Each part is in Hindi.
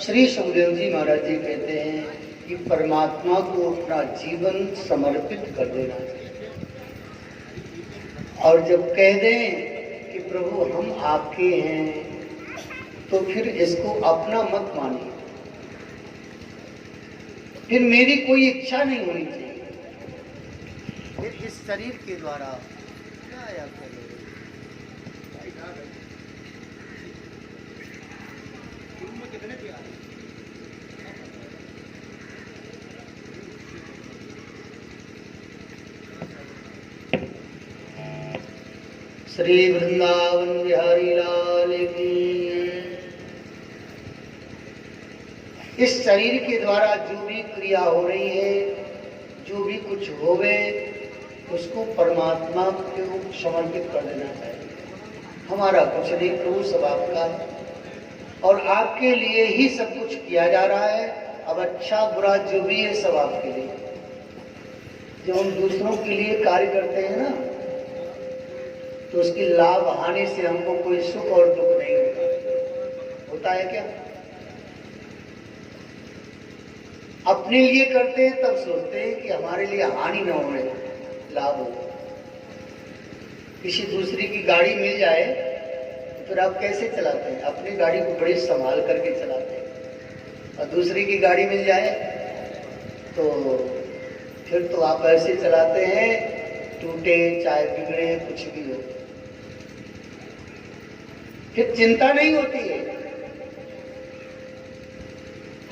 श्री सुखदेव जी महाराज जी कहते हैं कि परमात्मा को अपना जीवन समर्पित कर देना चाहिए। और जब कह दें कि प्रभु हम आपके हैं, तो फिर इसको अपना मत मानिए, फिर मेरी कोई इच्छा नहीं होनी चाहिए। फिर इस शरीर के द्वारा क्या आया करें। श्री वृंदावन बिहारी लाल की। इस शरीर के द्वारा जो भी क्रिया हो रही है, जो भी कुछ होवे, उसको परमात्मा को समर्पित कर देना चाहिए। हमारा कुछ नहीं, प्रभु सब आपका है और आपके लिए ही सब कुछ किया जा रहा है। अब अच्छा बुरा जो भी है सब आपके लिए। जब हम दूसरों के लिए कार्य करते हैं ना, तो उसकी लाभ हानि से हमको कोई सुख और दुख नहीं होता। होता है क्या? अपने लिए करते हैं तब सोचते हैं कि हमारे लिए हानि न हो, लाभ हो। किसी दूसरी की गाड़ी मिल जाए तो फिर आप कैसे चलाते हैं? अपनी गाड़ी को बड़े संभाल करके चलाते हैं, और दूसरी की गाड़ी मिल जाए तो फिर तो आप ऐसे चलाते हैं, टूटे चाहे बिगड़े कुछ भी हो, फिर चिंता नहीं होती है।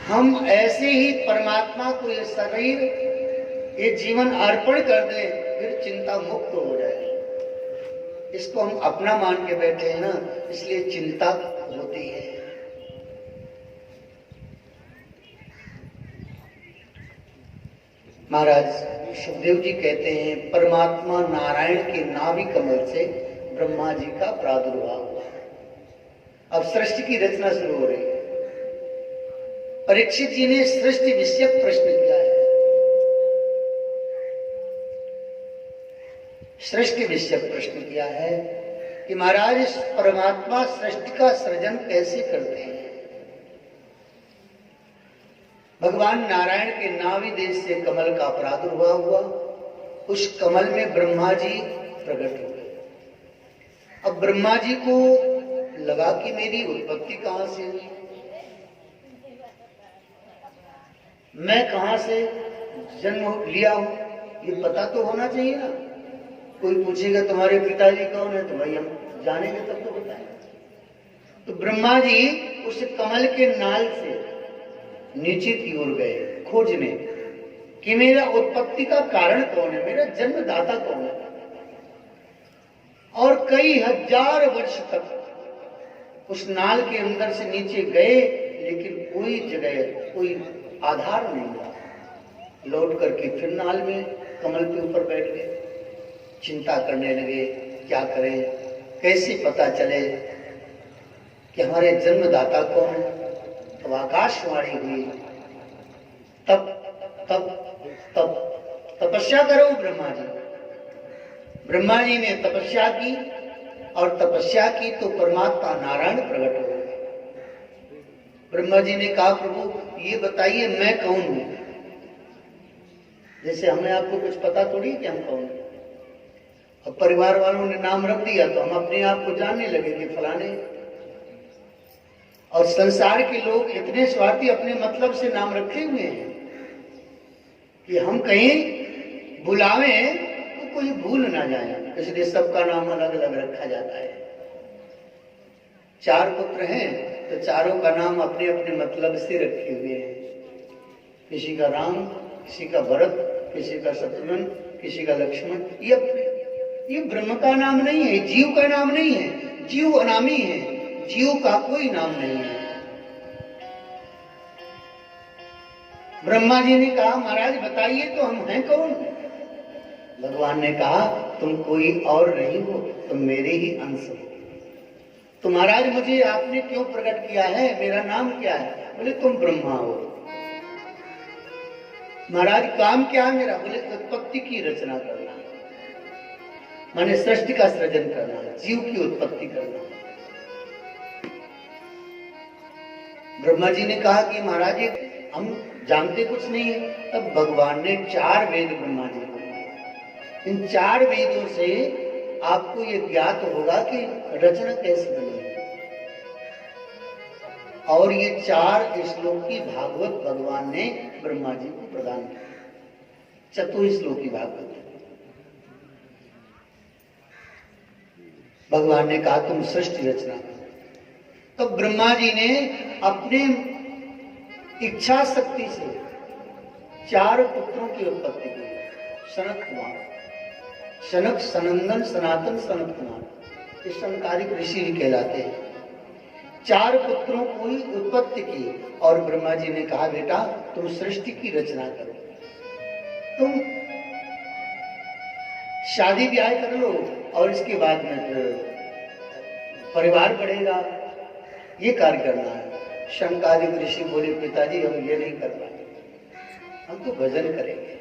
हम ऐसे ही परमात्मा को ये शरीर, ये जीवन अर्पण कर दें, फिर चिंता मुक्त हो जाए। इसको हम अपना मान के बैठे हैं ना, इसलिए चिंता होती है। महाराज सुखदेव जी कहते हैं, परमात्मा नारायण के नाभि कमल से ब्रह्मा जी का प्रादुर्भाव हुआ। अब सृष्टि की रचना शुरू हो रही है। परीक्षित जी ने सृष्टि विषयक प्रश्न किया है। सृष्टि विषयक प्रश्न किया है कि महाराज परमात्मा सृष्टि का सृजन कैसे करते हैं? भगवान नारायण के नाभि देश से कमल का प्रादुर्भाव हुआ। उस कमल में ब्रह्मा जी प्रकट हो गए। अब ब्रह्मा जी को लगा कि मेरी उत्पत्ति कहां से हुई, मैं कहां से जन्म लिया हूं, ये पता तो होना चाहिए ना। कोई पूछेगा तुम्हारे पिताजी कौन है, तो भाई हम जानेंगे तब तो बताएंगे। तो ब्रह्मा जी उस कमल के नाल से नीचे की ओर गए खोजने कि मेरा उत्पत्ति का कारण कौन है, मेरा जन्मदाता कौन है। और कई हजार वर्ष तक उस नाल के अंदर से नीचे गए, लेकिन कोई जगह, कोई आधार नहीं मिला। लौट करके फिर नाल में कमल के ऊपर बैठ गए। चिंता करने लगे, क्या करें, कैसे पता चले कि हमारे जन्मदाता कौन है। तब आकाशवाणी हुई, तब तब तब तपस्या करो ब्रह्मा जी। ब्रह्मा जी ने तपस्या की, और तपस्या की तो परमात्मा नारायण प्रकट हो गए। ब्रह्मा जी ने कहा, प्रभु ये बताइए मैं कौन हूं। जैसे हमें आपको कुछ पता थोड़ी कि हम कौन हैं। अब परिवार वालों ने नाम रख दिया तो हम अपने आप को जानने लगे कि फलाने। और संसार के लोग इतने स्वार्थी, अपने मतलब से नाम रखे हुए हैं कि हम कहीं बुलावें तो कोई भूल ना जाए, इसलिए सबका नाम अलग अलग रखा जाता है। 4 पुत्र हैं तो चारों का नाम अपने अपने मतलब से रखे हुए हैं। किसी का राम, किसी का भरत, किसी का शत्रुघ्न, किसी का लक्ष्मण। ये ब्रह्म का नाम नहीं है, जीव का नाम नहीं है। जीव अनामी है, जीव का कोई नाम नहीं है। ब्रह्मा जी ने कहा, महाराज बताइए तो हम हैं कौन। भगवान ने कहा, तुम कोई और नहीं हो, तुम मेरे ही अंश हो। तो महाराज मुझे आपने क्यों प्रकट किया है, मेरा नाम क्या है? बोले तुम ब्रह्मा हो। महाराज काम क्या है मेरा? बोले उत्पत्ति की रचना करना, माने सृष्टि का सृजन करना, जीव की उत्पत्ति करना। ब्रह्मा जी ने कहा कि महाराज ये हम जानते कुछ नहीं है। तब भगवान ने 4 वेद ब्रह्मा जी को दिए। इन 4 वेदों से आपको ये ज्ञात होगा कि रचना कैसे बनी। और ये 4 श्लोक की भागवत भगवान ने ब्रह्मा जी को प्रदान की, चतुश्लोकी भागवत। भगवान ने कहा तुम सृष्टि रचना करो। तो ब्रह्मा जी ने अपने इच्छा शक्ति से 4 पुत्रों की उत्पत्ति की। सनत कुमार, सनक, सनंदन, सनातन, सनत कुमार, ये सनकादिक ऋषि भी कहलाते हैं। 4 पुत्रों की उत्पत्ति की और ब्रह्मा जी ने कहा बेटा तुम सृष्टि की रचना करो, तुम शादी ब्याह कर लो और इसके बाद में फिर परिवार बढ़ेगा, ये कार्य करना है। शंकादिक ऋषि बोले पिताजी हम ये नहीं कर पाएंगे, हम तो भजन करेंगे।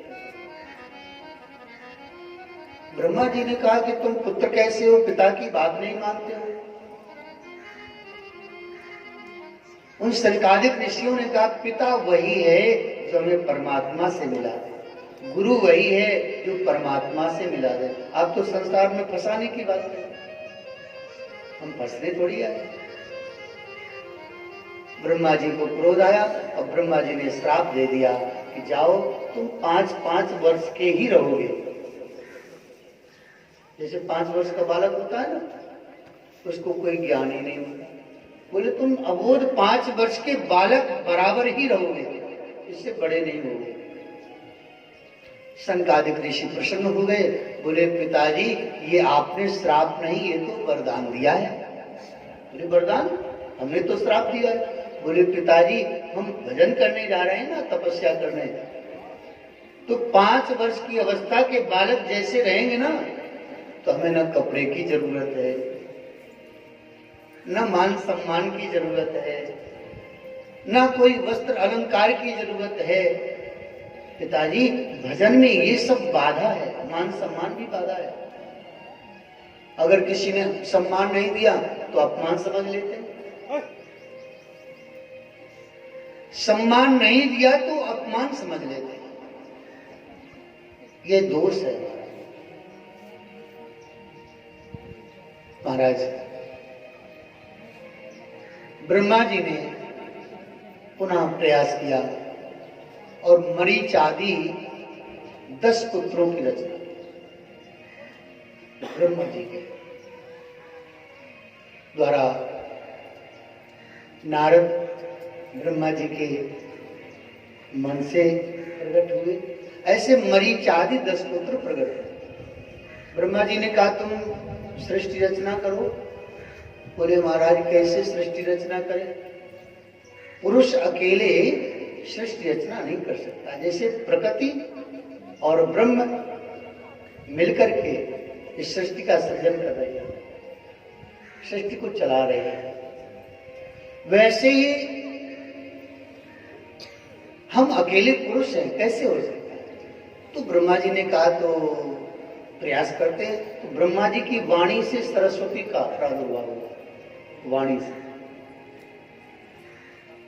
ब्रह्मा जी ने कहा कि तुम पुत्र कैसे हो, पिता की बात नहीं मानते हो। उन शंकादिक ऋषियों ने कहा पिता वही है जो हमें परमात्मा से मिला दे, गुरु वही है जो परमात्मा से मिला दे। आप तो संसार में फंसाने की बात करें, हम फंसने थोड़ी आए। ब्रह्मा जी को क्रोध आया और ब्रह्मा जी ने श्राप दे दिया कि जाओ तुम 5-5 वर्ष के ही रहोगे। जैसे 5 वर्ष का बालक होता है ना, उसको कोई ज्ञान ही नहीं होता। बोले तुम अबोध 5 वर्ष के बालक बराबर ही रहोगे, इससे बड़े नहीं होगे। शंकादिक ऋषि प्रसन्न हो गए, बोले पिताजी ये आपने श्राप नहीं, ये तो वरदान दिया है। बोले वरदान? हमने तो श्राप दिया है। बोले पिताजी हम भजन करने जा रहे हैं ना, तपस्या करने, तो 5 वर्ष की अवस्था के बालक जैसे रहेंगे ना, तो हमें ना कपड़े की जरूरत है, न मान सम्मान की जरूरत है, न कोई वस्त्र अलंकार की जरूरत है। पिताजी भजन में ये सब बाधा है, मान सम्मान भी बाधा है। अगर किसी ने सम्मान नहीं दिया तो अपमान समझ लेते हैं, सम्मान नहीं दिया तो अपमान समझ लेते हैं। ये दोष है महाराज। ब्रह्मा जी ने पुनः प्रयास किया और मरीच आदि 10 पुत्रों की रचना ब्रह्मा जी के द्वारा। नारद ब्रह्मा जी के मन से प्रकट हुए, ऐसे मरीच आदि 10 पुत्र प्रकट हुए। ब्रह्मा जी ने कहा तुम सृष्टि रचना करो। बोले महाराज कैसे सृष्टि रचना करें? पुरुष अकेले सृष्टि रचना नहीं कर सकता। जैसे प्रकृति और ब्रह्म मिलकर के इस सृष्टि का सृजन कर रहे हैं, सृष्टि को चला रहे हैं, वैसे ही हम अकेले पुरुष हैं, कैसे हो सकता है? तो ब्रह्मा जी ने कहा तो प्रयास करते हैं। तो ब्रह्मा जी की वाणी से सरस्वती का प्रादुर्भाव हुआ। वाणी से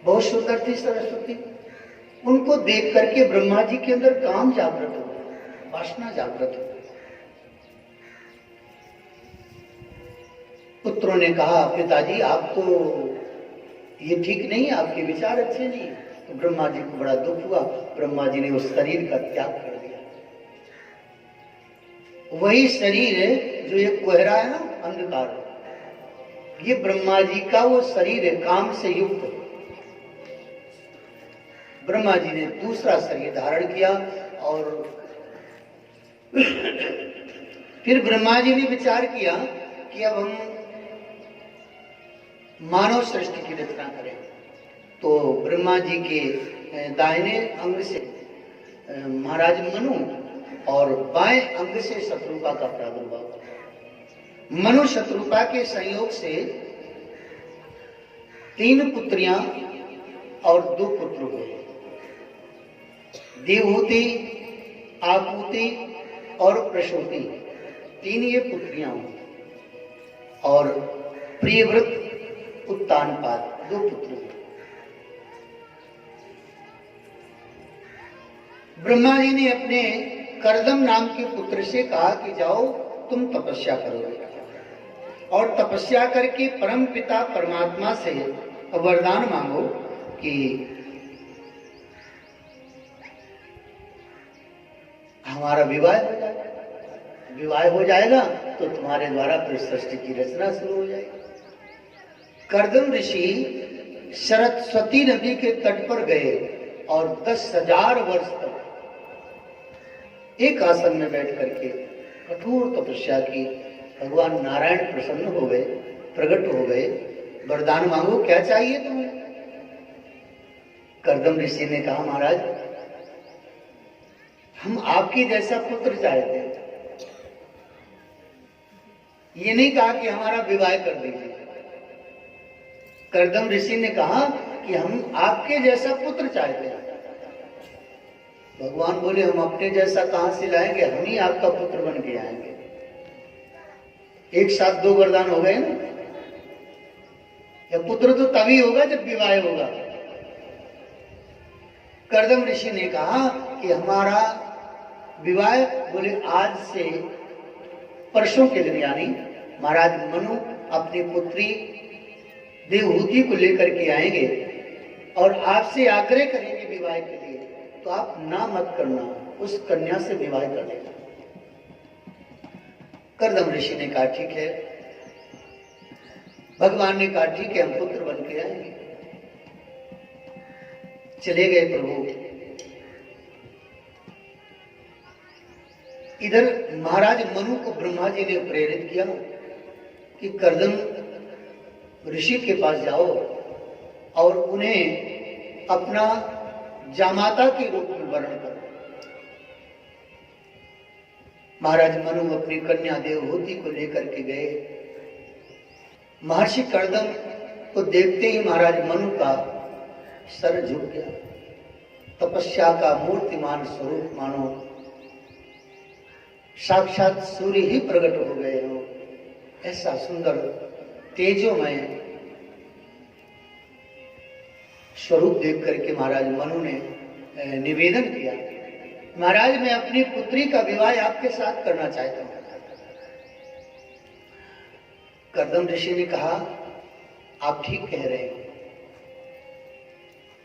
बहुत सुंदर थी सरस्वती, उनको देख करके ब्रह्मा जी के अंदर काम जागृत हो, वासना जागृत हो। पुत्रों ने कहा पिताजी आप तो ये ठीक नहीं, आपके विचार अच्छे नहीं। तो ब्रह्मा जी को बड़ा दुख हुआ, ब्रह्मा जी ने उस शरीर का त्याग कर दिया। वही शरीर है जो ये कोहरा है ना, अंधकार, ये ब्रह्मा जी का वो शरीर है, काम से युक्त। ब्रह्मा जी ने दूसरा शरीर धारण किया और फिर ब्रह्मा जी ने विचार किया कि अब हम मानव सृष्टि की रचना करें। तो ब्रह्मा जी के दाहिने अंग से महाराज मनु और बाएं अंग से शत्रुपा का प्रादुर्भाव। मनु शत्रुपा के संयोग से 3 पुत्रियां और 2 पुत्र हुए। देवहूति, आपूति और प्रसूति, 3 ये पुत्रियां हुई। और प्रियव्रत, उत्तानपाद 2 पुत्र हुए। ब्रह्मा जी ने अपने कर्दम नाम के पुत्र से कहा कि जाओ तुम तपस्या करोगे और तपस्या करके परम पिता परमात्मा से वरदान मांगो कि हमारा विवाह हो जाएगा। विवाह हो जाएगा तो तुम्हारे द्वारा फिर सृष्टि की रचना शुरू हो जाएगी। कर्दम ऋषि सरस्वती नदी के तट पर गए और 10,000 वर्ष तक एक आसन में बैठ करके कठोर तपस्या की। भगवान नारायण प्रसन्न हो गए, प्रकट हो गए। वरदान मांगो, क्या चाहिए तुम्हें? कर्दम ऋषि ने कहा, महाराज हम आपके जैसा पुत्र चाहते हैं। ये नहीं कहा कि हमारा विवाह कर दीजिए। कर्दम ऋषि ने कहा कि हम आपके जैसा पुत्र चाहते हैं। भगवान बोले, हम अपने जैसा कहां से लाएंगे, हम ही आपका पुत्र बन के आएंगे। एक साथ 2 वरदान हो गए ना। या पुत्र तो तभी होगा जब विवाह होगा। कर्दम ऋषि ने कहा कि हमारा विवाह, बोले आज से परसों के दिन, यानी महाराज मनु अपनी पुत्री देवहूति को लेकर के आएंगे और आपसे आग्रह करेंगे विवाह के लिए, तो आप ना मत करना, उस कन्या से विवाह कर लेना। कर्दम ऋषि ने कहा ठीक है। भगवान ने कहा ठीक है, हम पुत्र बन के आएंगे। चले गए प्रभु। इधर महाराज मनु को ब्रह्मा जी ने प्रेरित किया कि कर्दम ऋषि के पास जाओ और उन्हें अपना जामाता के रूप में वर्ण करो। महाराज मनु अपनी कन्या देवहूति को लेकर के गए। महर्षि कर्दम को देखते ही महाराज मनु का सर झुक गया। तपस्या का मूर्तिमान स्वरूप मानो साक्षात सूर्य ही प्रकट हो गए हो, ऐसा सुंदर तेजोमय स्वरूप देख करके महाराज मनु ने निवेदन किया, महाराज मैं अपनी पुत्री का विवाह आपके साथ करना चाहता हूं। कर्दम ऋषि ने कहा, आप ठीक कह रहे हैं,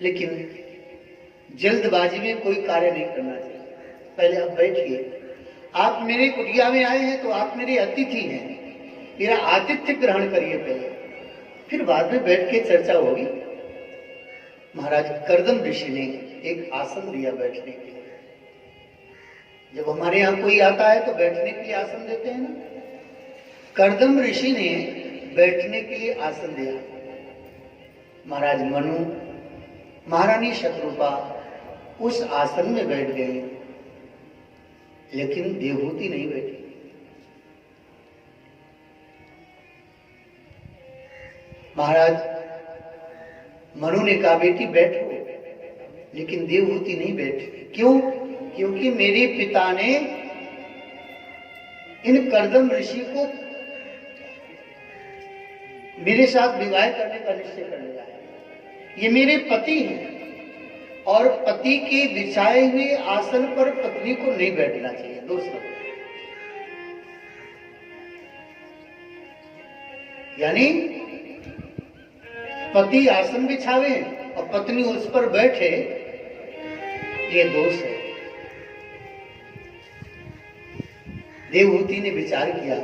लेकिन जल्दबाजी में कोई कार्य नहीं करना चाहिए। पहले आप बैठिए। आप मेरे कुटिया में आए हैं तो आप मेरे अतिथि हैं, मेरा आतिथ्य ग्रहण करिए पहले, फिर बाद में बैठ के चर्चा होगी। महाराज कर्दम ऋषि ने एक आसन दिया बैठने के लिए। जब हमारे यहाँ कोई आता है तो बैठने के लिए आसन देते हैं ना। कर्दम ऋषि ने बैठने के लिए आसन दिया। महाराज मनु, महारानी शत्रुपा उस आसन में बैठ गए, लेकिन देवहूति नहीं बैठी। महाराज मनु ने कहा, बेटी बैठो, लेकिन देवहूति नहीं बैठी। क्यों? क्योंकि मेरे पिता ने इन कर्दम ऋषि को मेरे साथ विवाह करने का निश्चय कर लिया है। ये मेरे पति हैं और पति के बिछाए हुए आसन पर पत्नी को नहीं बैठना चाहिए। दोस्तों, यानी पति आसन बिछावे और पत्नी उस पर बैठे, ये दोष है। देवहूति ने विचार किया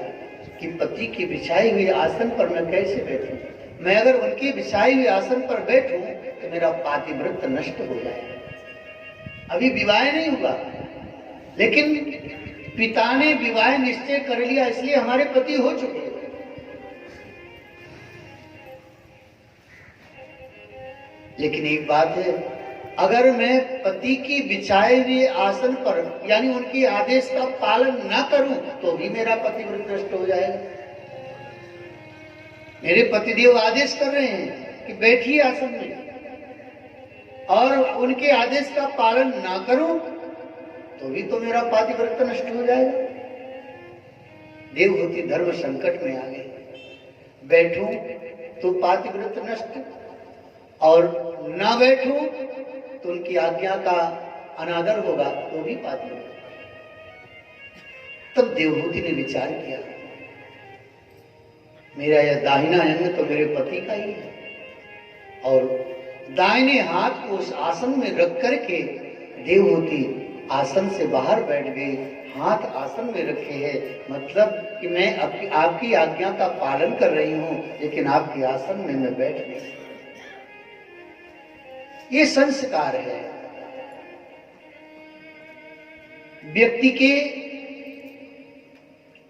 कि पति के बिछाए हुए आसन पर मैं कैसे बैठूं? मैं अगर उनके बिछाए हुए आसन पर बैठूं तो मेरा पातिव्रत्य नष्ट हो जाएगा। अभी विवाह नहीं हुआ, लेकिन पिता ने विवाह निश्चय कर लिया, इसलिए हमारे पति हो चुके हैं। लेकिन एक बात है, अगर मैं पति की बिछाए हुए आसन पर यानी उनके आदेश का पालन ना करूं तो भी मेरा पतिव्रत नष्ट हो जाएगा। मेरे पतिदेव आदेश कर रहे हैं कि बैठिए आसन में, और उनके आदेश का पालन ना करूं तो भी तो मेरा पतिव्रत नष्ट हो जाएगा। देवहूति धर्म संकट में आ गए। बैठूं तो पातिव्रत नष्ट, और ना बैठूं तो उनकी आज्ञा का अनादर होगा तो भी पाती होगा। तब देवहूति ने विचार किया, मेरा यह दाहिना अंग तो मेरे पति का ही है, और दाहिने हाथ को उस आसन में रख करके देवहूति आसन से बाहर बैठ गई, हाथ आसन में रखे हैं, मतलब कि मैं आपकी आज्ञा का पालन कर रही हूं, लेकिन आपके आसन में मैं बैठ गई। ये संस्कार है। व्यक्ति के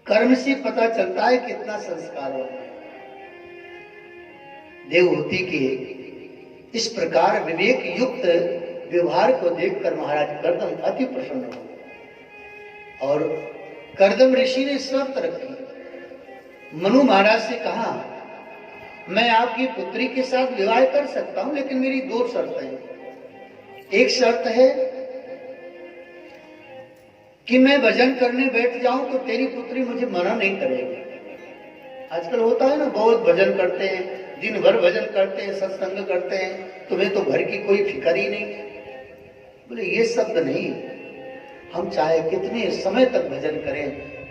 कर्म से पता चलता है कितना संस्कार है। देवहूति के इस प्रकार विवेक युक्त व्यवहार को देखकर महाराज कर्दम अति प्रसन्न हुए, और कर्दम ऋषि ने शर्त रखी। मनु महाराज से कहा, मैं आपकी पुत्री के साथ विवाह कर सकता हूं, लेकिन मेरी दो शर्तें हैं। एक शर्त है कि मैं भजन करने बैठ जाऊं तो तेरी पुत्री मुझे मना नहीं करेगी। आजकल होता है ना, बहुत भजन करते हैं, दिन भर भजन करते हैं, सत्संग करते हैं, तुम्हें तो घर की कोई फिक्र ही नहीं। बोले ये शब्द नहीं, हम चाहे कितने समय तक भजन करें,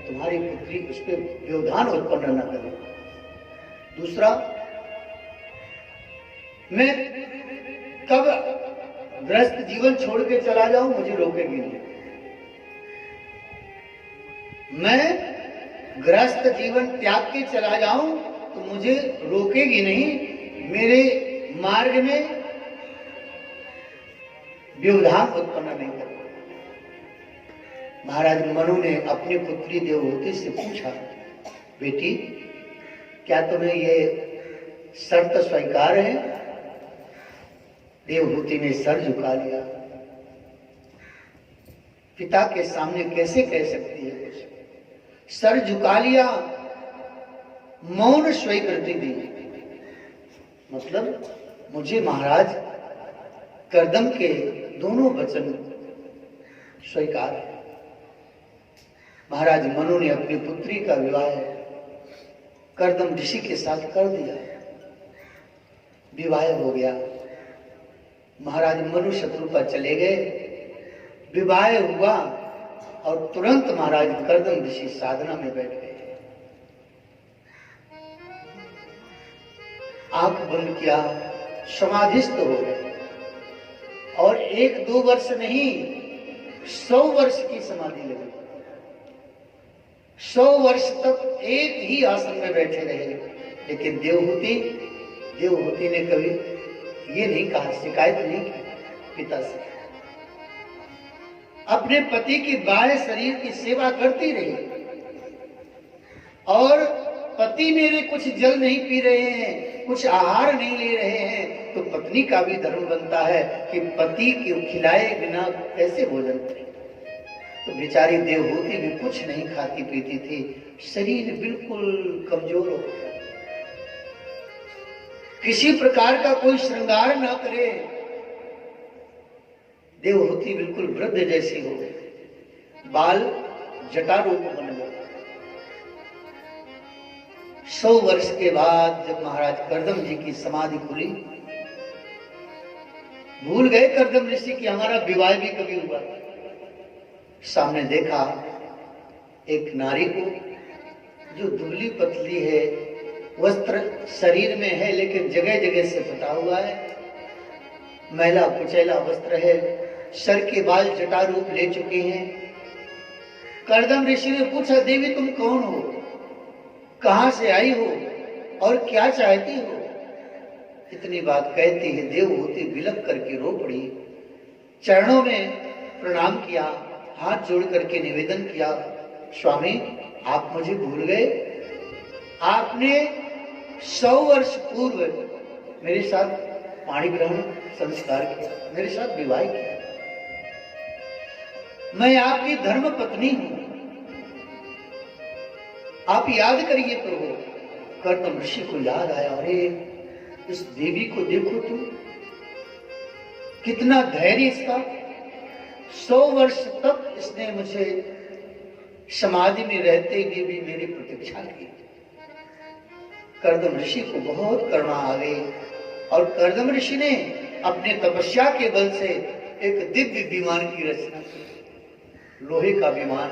तुम्हारी पुत्री उस पर व्यवधान उत्पन्न न करे। दूसरा, मैं कब गृहस्थ जीवन छोड़ के चला जाऊं मुझे रोकेगी नहीं। मैं गृहस्थ जीवन त्याग के चला जाऊं तो मुझे रोकेगी नहीं, मेरे मार्ग में व्यवधान उत्पन्न नहीं करेगी। महाराज मनु ने अपनी पुत्री देवहूति से पूछा, बेटी क्या तुम्हें ये शर्त स्वीकार है? देवहूति ने सर झुका लिया। पिता के सामने कैसे कह सकती है कुछ? सर झुका लिया, मौन स्वीकृति दी। मतलब मुझे महाराज कर्दम के दोनों वचन स्वीकार है। महाराज मनु ने अपनी पुत्री का विवाह कर्दम ऋषि के साथ कर दिया। विवाह हो गया। महाराज मनु शत्रुपा चले गए, विवाह हुआ और तुरंत महाराज कर्दम ऋषि साधना में बैठ गए। आंख बंद किया, समाधिस्थ हो गए, और 1-2 वर्ष नहीं 100 वर्ष की समाधि लगी। 100 वर्ष तक एक ही आसन में बैठे रहे। लेकिन देवहूति ने कभी ये नहीं कहा, शिकायत नहीं की पिता से। अपने पति की बाह्य शरीर की सेवा करती रही, और पति मेरे कुछ जल नहीं पी रहे हैं, कुछ आहार नहीं ले रहे हैं, तो पत्नी का भी धर्म बनता है कि पति के खिलाए बिना कैसे भोजन करे। तो बेचारी देवहूति भी कुछ नहीं खाती पीती थी, शरीर बिल्कुल कमजोर हो गया। किसी प्रकार का कोई श्रृंगार न करे, देवहूति बिल्कुल वृद्ध जैसी हो गई, बाल जटारूप बन गए। 100 वर्ष के बाद जब महाराज कर्दम जी की समाधि खुली, भूल गए कर्दम ऋषि कि हमारा विवाह भी कभी हुआ। सामने देखा एक नारी को जो दुबली पतली है, वस्त्र शरीर में है लेकिन जगह जगह से फटा हुआ है, मैला कुचैला वस्त्र है, सर के बाल जटा रूप ले चुके हैं। कर्दम ऋषि ने पूछा, देवी तुम कौन हो, कहां से आई हो और क्या चाहती हो? इतनी बात कहती है देवहूति विलप करके रो पड़ी, चरणों में प्रणाम किया, हाथ जोड़ करके निवेदन किया, स्वामी आप मुझे भूल गए? आपने 100 वर्ष पूर्व मेरे साथ पाणी ग्रहण संस्कार किया, मेरे साथ विवाह किया, मैं आपकी धर्म पत्नी हूं, आप याद करिए प्रभु। कर्दम ऋषि को याद आया, अरे इस देवी को देखो तुम, कितना धैर्य इसका। 100 वर्ष तक इसने मुझे समाधि में रहते हुए भी मेरी प्रतीक्षा की। कर्दम ऋषि को बहुत करुणा आ गई, और कर्दम ऋषि ने अपने तपस्या के बल से एक दिव्य विमान की रचना की, लोहे का विमान।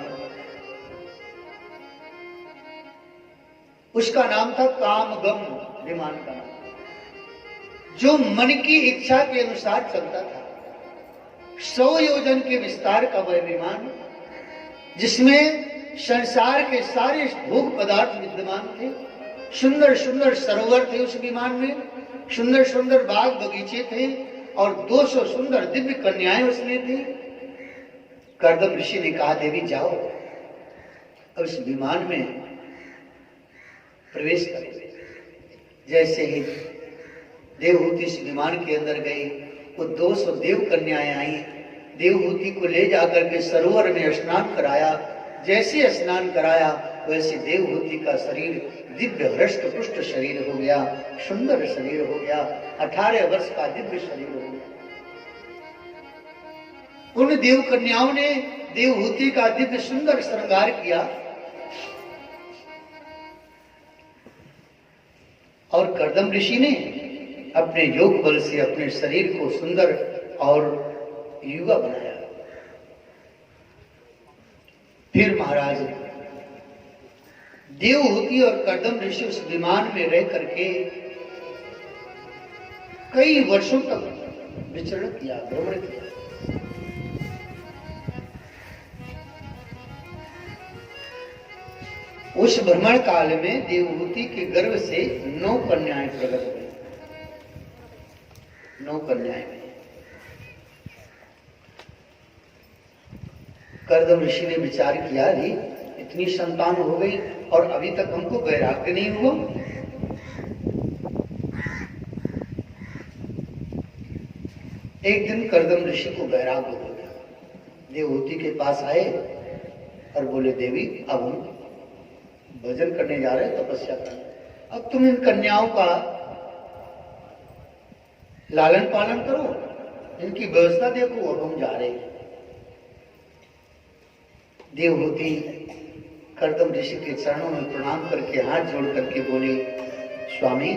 उसका नाम था कामगम, विमान का नाम, जो मन की इच्छा के अनुसार चलता था। 100 योजन के विस्तार का वह विमान, जिसमें संसार के सारे भोग पदार्थ विद्यमान थे। सुंदर सुंदर सरोवर थे उस विमान में, सुंदर सुंदर बाग बगीचे थे, और 200 सुंदर दिव्य कन्याएं उसमें थी। कर्दम ऋषि ने कहा, देवी जाओ, अब इस विमान में प्रवेश करो। जैसे ही देवहूति इस विमान के अंदर गई, वो 200 देव कन्याएं आई। देवहूति को ले जाकर के सरोवर में स्नान कराया। जैसे स्नान कराया वैसे देवहूति का शरीर दिव्य हृष्ट पुष्ट शरीर हो गया, सुंदर शरीर हो गया, 18 वर्ष का दिव्य शरीर हो गया। उन देव कन्याओं ने देवहूति का दिव्य सुंदर श्रृंगार किया, और कर्दम ऋषि ने अपने योग बल से अपने शरीर को सुंदर और युवा बनाया। फिर महाराज देवहूति और कर्दम ऋषि उस विमान में रह करके कई वर्षों तक विचरण किया, भ्रमण किया। उस भ्रमण काल में देवहूति के गर्भ से 9 कन्याएं प्रकट हुई। 9 कन्याएं। कर्दम ऋषि ने विचार किया, री इतनी संतान हो गई और अभी तक हमको वैराग्य नहीं हुआ। एक दिन कर्दम ऋषि को वैराग्य हो गया। देवहूति के पास आए और बोले, देवी अब हम भजन करने जा रहे हैं, तपस्या करने, अब तुम इन कन्याओं का लालन पालन करो, इनकी व्यवस्था देखो, अब हम जा रहे हैं। देवहूति कर्दम ऋषि के चरणों में प्रणाम करके हाथ जोड़ करके बोले, स्वामी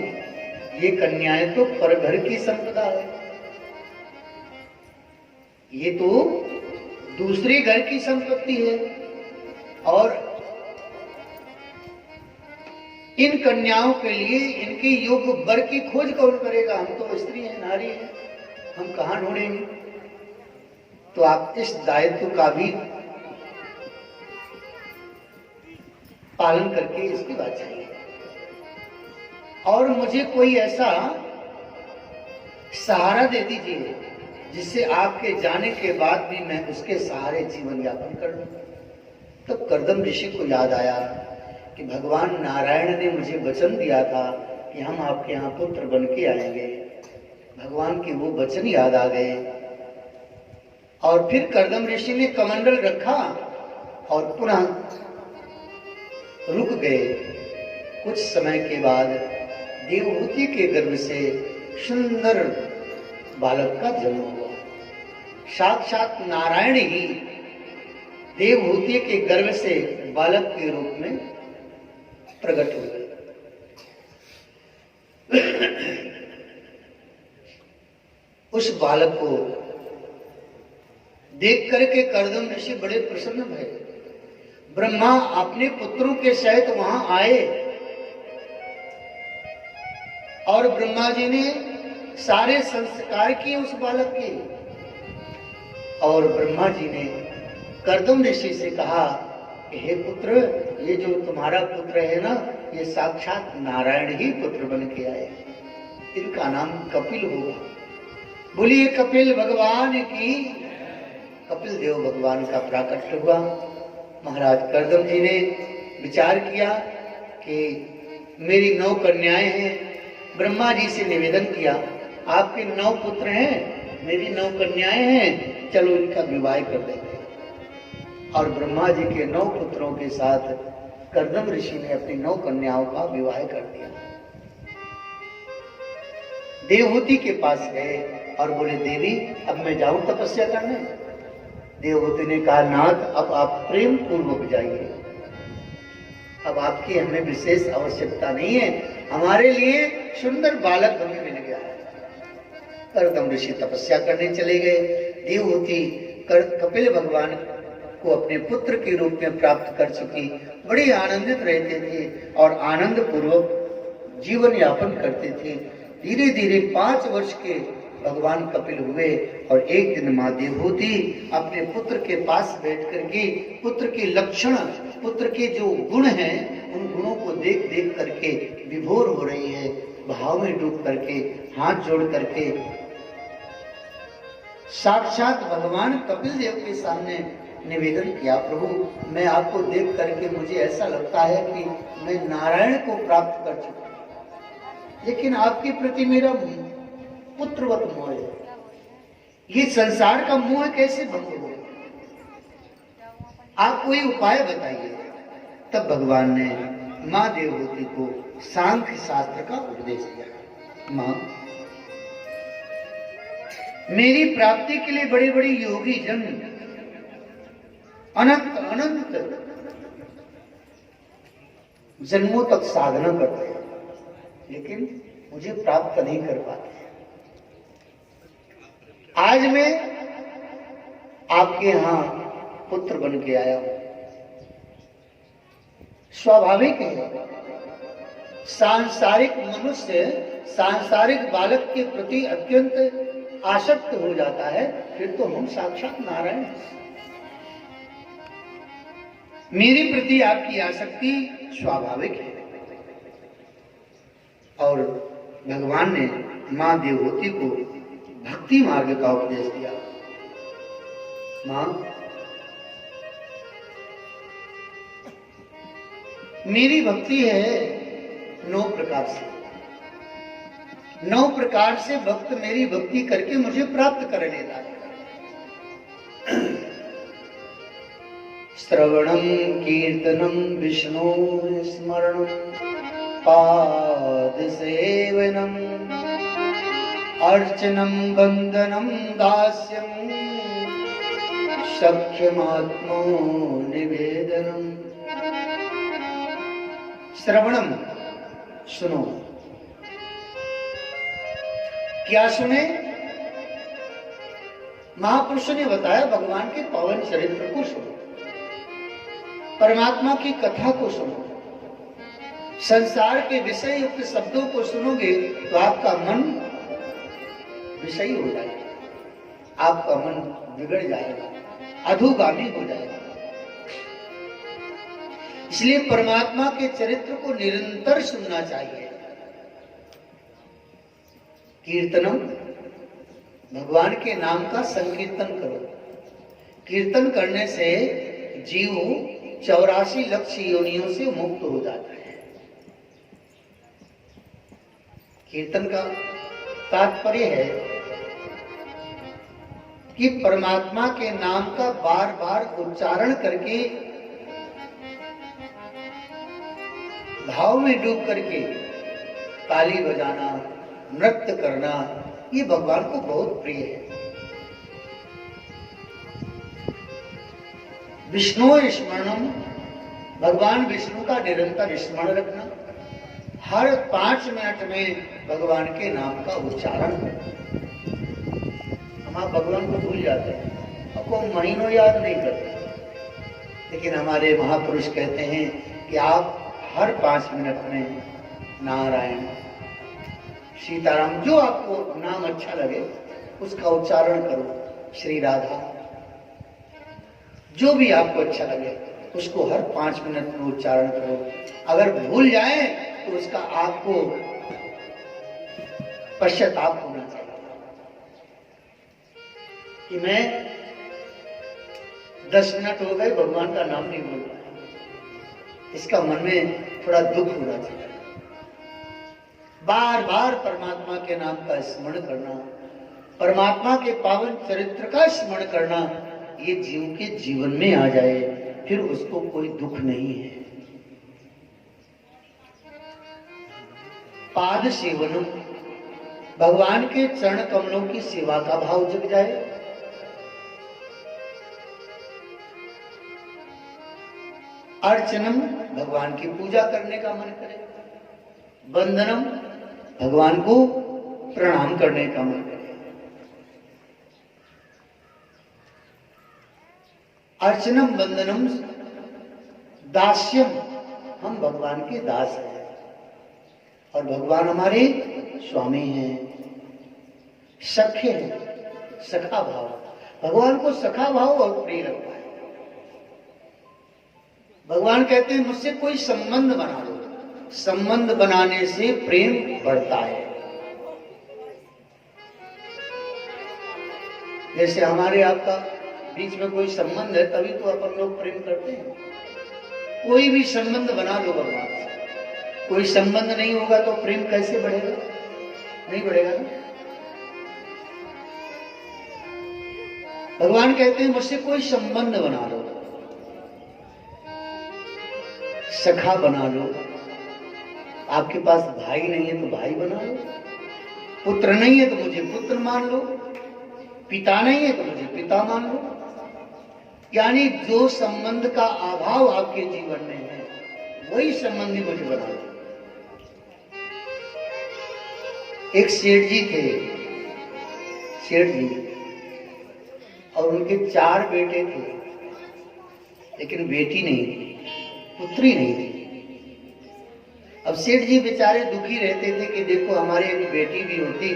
ये कन्याएं तो परघर की संपदा है, ये तो दूसरे घर की संपत्ति है, और इन कन्याओं के लिए इनके योग्य वर की खोज कौन करेगा? हम तो स्त्री हैं, नारी हैं, हम कहां ढूंढेंगे? तो आप इस दायित्व का भी पालन करके इसकी बात चाहिए, और मुझे कोई ऐसा सहारा दे दीजिए जिससे आपके जाने के बाद भी मैं उसके सहारे जीवन यापन कर लूं। तब कर्दम ऋषि को याद आया कि भगवान नारायण ने मुझे वचन दिया था कि हम आपके यहाँ पुत्र बन के आएंगे। भगवान के वो वचन याद आ गए, और फिर कर्दम ऋषि ने कमंडल रखा और पुनः रुक गए। कुछ समय के बाद देवहूति के गर्भ से सुंदर बालक का जन्म हुआ। साक्षात नारायण ही देवहूति के गर्भ से बालक के रूप में प्रकट हुए। उस बालक को देख करके कर्दम ऋषि बड़े प्रसन्न भये। ब्रह्मा अपने पुत्रों के सहित वहां आए, और ब्रह्मा जी ने सारे संस्कार किए उस बालक के, और ब्रह्मा जी ने कर्दम ऋषि से कहा कि हे पुत्र, ये जो तुम्हारा पुत्र है ना, ये साक्षात नारायण ही पुत्र बन के आए, इनका नाम कपिल होगा। बोलिए कपिल भगवान की। कपिल देव भगवान का प्राकट्य हुआ। महाराज कर्दम जी ने विचार किया कि मेरी 9 कन्याएं हैं, ब्रह्मा जी से निवेदन किया, आपके 9 पुत्र हैं, मेरी 9 कन्याएं हैं, चलो इनका विवाह कर देते हैं। और ब्रह्मा जी के 9 पुत्रों के साथ कर्दम ऋषि ने अपनी 9 कन्याओं का विवाह कर दिया। देवहूति के पास गए और बोले, देवी अब मैं जाऊं तपस्या करने? देवहूति ने कहा, नाथ अब आप प्रेम पूर्वक जाइए, अब आपकी हमें विशेष आवश्यकता नहीं है, हमारे लिए सुंदर बालक हमें मिल गया है। कर्दम ऋषि तपस्या करने चले गए। देवहूति कपिल भगवान को अपने पुत्र के रूप में प्राप्त कर चुकी बड़ी आनंदित रहते थे और आनंद पूर्वक जीवन यापन करते थे। धीरे धीरे 5 वर्ष के भगवान कपिल हुए और एक दिन माँ देवहूति अपने पुत्र के पास बैठ करके पुत्र के लक्षण, पुत्र के जो गुण हैं, उन गुणों को देख देख करके विभोर हो रही है। भाव में डूब करके हाथ जोड़ करके साक्षात भगवान कपिल देव के सामने निवेदन किया, प्रभु मैं आपको देख करके मुझे ऐसा लगता है कि मैं नारायण को प्राप्त कर चुका, लेकिन आपके प्रति मेरा पुत्रवत मोह है। ये संसार का मोह कैसे भंग हो? आप कोई उपाय बताइए। तब भगवान ने मां देवहूति को सांख्य शास्त्र का उपदेश दिया। मां, मेरी प्राप्ति के लिए बड़े बड़े योगी जन अनंत अनंत जन्मों तक साधना करते हैं, लेकिन मुझे प्राप्त नहीं कर पाते। आज मैं आपके यहां पुत्र बन के आया हूं। स्वाभाविक है, सांसारिक मनुष्य सांसारिक बालक के प्रति अत्यंत आसक्त हो जाता है, फिर तो हम साक्षात नारायण हैं। मेरे प्रति आपकी आसक्ति स्वाभाविक है। और भगवान ने मां देवहूति को भक्ति मार्ग का उपदेश दिया। मां, मेरी भक्ति है 9 प्रकार से। 9 प्रकार से भक्त मेरी भक्ति करके मुझे प्राप्त कर लेता है। श्रवणम कीर्तनम विष्णु स्मरणम पाद सेवनम अर्चनम वंदनम दास्यम सख्यमात्मो निवेदनम। श्रवणम, सुनो। क्या सुने? महापुरुषों ने बताया भगवान के पावन चरित्र को सुनो, परमात्मा की कथा को सुनो। संसार के विषय युक्त शब्दों को सुनोगे तो आपका मन विषयी हो जाएगा, आपका मन बिगड़ जाएगा, अधोगामी हो जाएगा। इसलिए परमात्मा के चरित्र को निरंतर सुनना चाहिए। कीर्तनम, भगवान के नाम का संकीर्तन करो। कीर्तन करने से जीव 84 लक्ष योनियों से मुक्त हो जाता है। कीर्तन का तात्पर्य है कि परमात्मा के नाम का बार बार उच्चारण करके भाव में डूब करके ताली बजाना, नृत्य करना, ये भगवान को बहुत प्रिय है। विष्णु स्मरणम, भगवान विष्णु का निरंतर स्मरण रखना। हर 5 मिनट में भगवान के नाम का उच्चारण करना। हम भगवान को भूल जाते हैं, आपको महीनों याद नहीं करते, लेकिन हमारे महापुरुष कहते हैं कि आप हर 5 मिनट में नारायण, सीताराम, जो आपको नाम अच्छा लगे उसका उच्चारण करो। श्री राधा, जो भी आपको अच्छा लगे उसको हर 5 मिनट में उच्चारण करो। अगर भूल जाए तो उसका आपको पश्चाताप होना चाहिए कि मैं 10 मिनट हो गए भगवान का नाम नहीं बोल पाया। इसका मन में थोड़ा दुख होना चाहिए। बार बार परमात्मा के नाम का स्मरण करना, परमात्मा के पावन चरित्र का स्मरण करना, ये जीव के जीवन में आ जाए, फिर उसको कोई दुख नहीं है। पाद सेवनम, भगवान के चरण कमलों की सेवा का भाव जग जाए। अर्चनम, भगवान की पूजा करने का मन करे। वंदनम, भगवान को प्रणाम करने का मन करे। अर्चनम बंदनम दास्यम, हम भगवान के दास हैं और भगवान हमारे स्वामी हैं, सखे हैं, सखा भाव। भगवान को सखा भाव और प्रिय लगता है। भगवान कहते हैं मुझसे कोई संबंध बना लो, संबंध बनाने से प्रेम बढ़ता है। जैसे हमारे आपका बीच में कोई संबंध है तभी तो अपन लोग प्रेम करते हैं। कोई भी संबंध बना लो भगवान से, कोई संबंध नहीं होगा तो प्रेम कैसे बढ़ेगा? नहीं बढ़ेगा ना। भगवान कहते हैं मुझसे कोई संबंध बना लो, सखा बना लो। आपके पास भाई नहीं है तो भाई बना लो, पुत्र नहीं है तो मुझे पुत्र मान लो, पिता नहीं है तो मुझे पिता मान लो। यानी जो संबंध का अभाव आपके जीवन में है वही संबंधी मुझे बना लो। एक सेठ जी थे, सेठ जी, और उनके 4 बेटे थे, लेकिन बेटी नहीं थी, पुत्री नहीं थी। अब सेठ जी बेचारे दुखी रहते थे कि देखो हमारे एक बेटी भी होती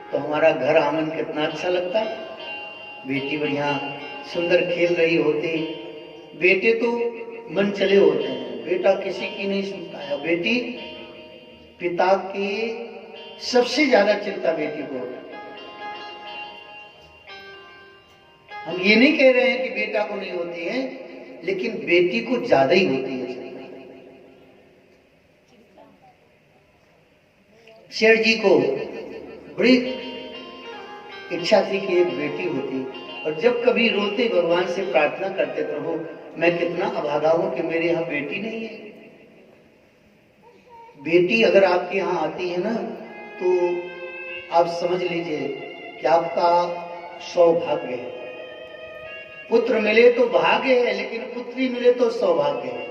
तो हमारा घर आंगन कितना अच्छा लगता। बेटी बढ़िया सुंदर खेल रही होती। बेटे तो मन चले होते हैं, बेटा किसी की नहीं सुनता है। बेटी, पिता की सबसे ज्यादा चिंता बेटी को होती है। हम ये नहीं कह रहे हैं कि बेटा को नहीं होती है, लेकिन बेटी को ज्यादा ही होती है। शेर जी को बड़ी इच्छा थी कि एक बेटी होती, और जब कभी रोते भगवान से प्रार्थना करते, प्रभु मैं कितना अभागा हूं कि मेरे यहाँ बेटी नहीं है। बेटी अगर आपके यहाँ आती है ना तो आप समझ लीजिए कि आपका सौभाग्य है। पुत्र मिले तो भाग्य है, लेकिन पुत्री मिले तो सौभाग्य है।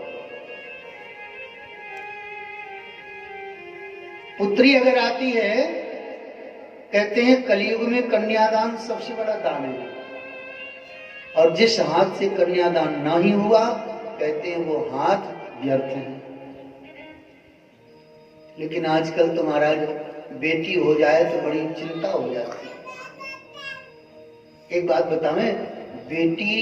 पुत्री अगर आती है, कहते हैं कलयुग में कन्यादान सबसे बड़ा दान है, और जिस हाथ से कन्यादान नहीं हुआ कहते हैं वो हाथ व्यर्थ है। लेकिन आजकल तो महाराज बेटी हो जाए तो बड़ी चिंता हो जाती है। एक बात बतावें, बेटी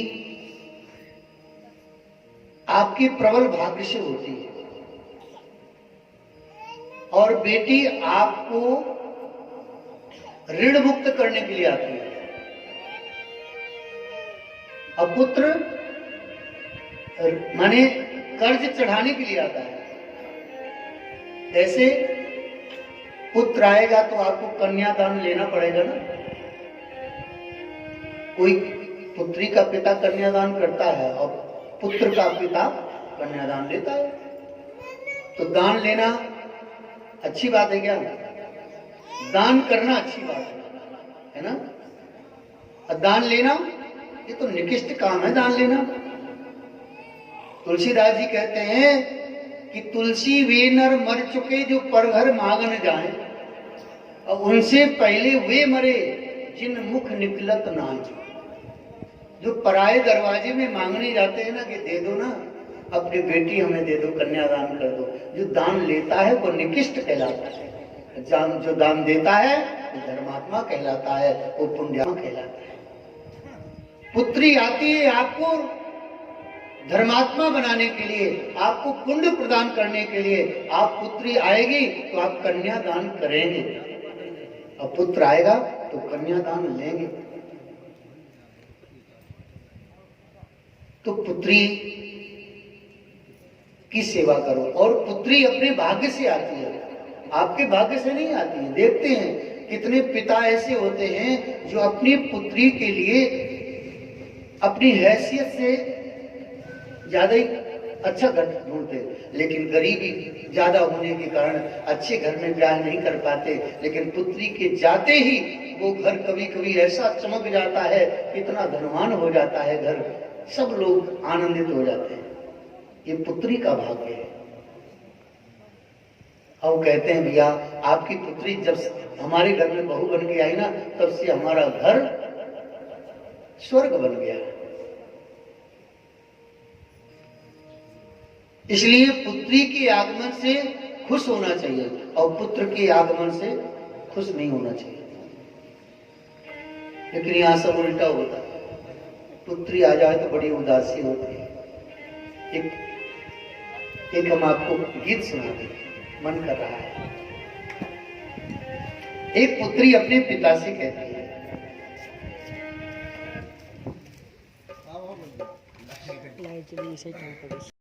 आपके प्रबल भाग्य से होती है, और बेटी आपको ऋण मुक्त करने के लिए आती है। अब पुत्र माने कर्ज चढ़ाने के लिए आता है। ऐसे पुत्र आएगा तो आपको कन्यादान लेना पड़ेगा ना। कोई पुत्री का पिता कन्यादान करता है और पुत्र का पिता कन्यादान लेता है, तो दान लेना अच्छी बात है क्या? दान करना अच्छी बात है ना। और दान लेना ये तो निकृष्ट काम है, दान लेना। तुलसीदास जी कहते हैं कि तुलसी वे नर मर चुके जो परघर मांग न जाए, और उनसे पहले वे मरे जिन मुख निकलत नाई। जो पराये दरवाजे में मांगने जाते हैं ना कि दे दो ना अपनी बेटी, हमें दे दो, कन्यादान कर दो, जो दान लेता है वो निकृष्ट कहलाता है। जो दान देता है वो धर्मात्मा कहलाता है, वो पुण्यात्मा कहलाता है। पुत्री आती है आपको धर्मात्मा बनाने के लिए, आपको पुण्य प्रदान करने के लिए। आप पुत्री आएगी तो आप कन्यादान करेंगे, और पुत्र आएगा तो कन्यादान लेंगे। तो पुत्री की सेवा करो, और पुत्री अपने भाग्य से आती है, आपके भाग्य से नहीं आती है। देखते हैं कितने पिता ऐसे होते हैं जो अपनी पुत्री के लिए अपनी हैसियत से ज्यादा ही अच्छा घर ढूंढते, लेकिन गरीबी ज्यादा होने के कारण अच्छे घर में ब्याह नहीं कर पाते। लेकिन पुत्री के जाते ही वो घर कभी कभी ऐसा चमक जाता है, इतना धनवान हो जाता है घर, सब लोग आनंदित हो जाते हैं। ये पुत्री का भाग्य है। अब कहते हैं भैया आपकी पुत्री जब हमारे घर में बहू बन के आई ना, तब से हमारा घर स्वर्ग बन गया। इसलिए पुत्री के आगमन से खुश होना चाहिए और पुत्र के आगमन से खुश नहीं होना चाहिए। लेकिन यहां सब उल्टा होता है, पुत्री आ जाए तो बड़ी उदासी होती है। एक हम आपको गीत सुनाते हैं, मन कर रहा है। एक पुत्री अपने पिता से कहती है, चलिए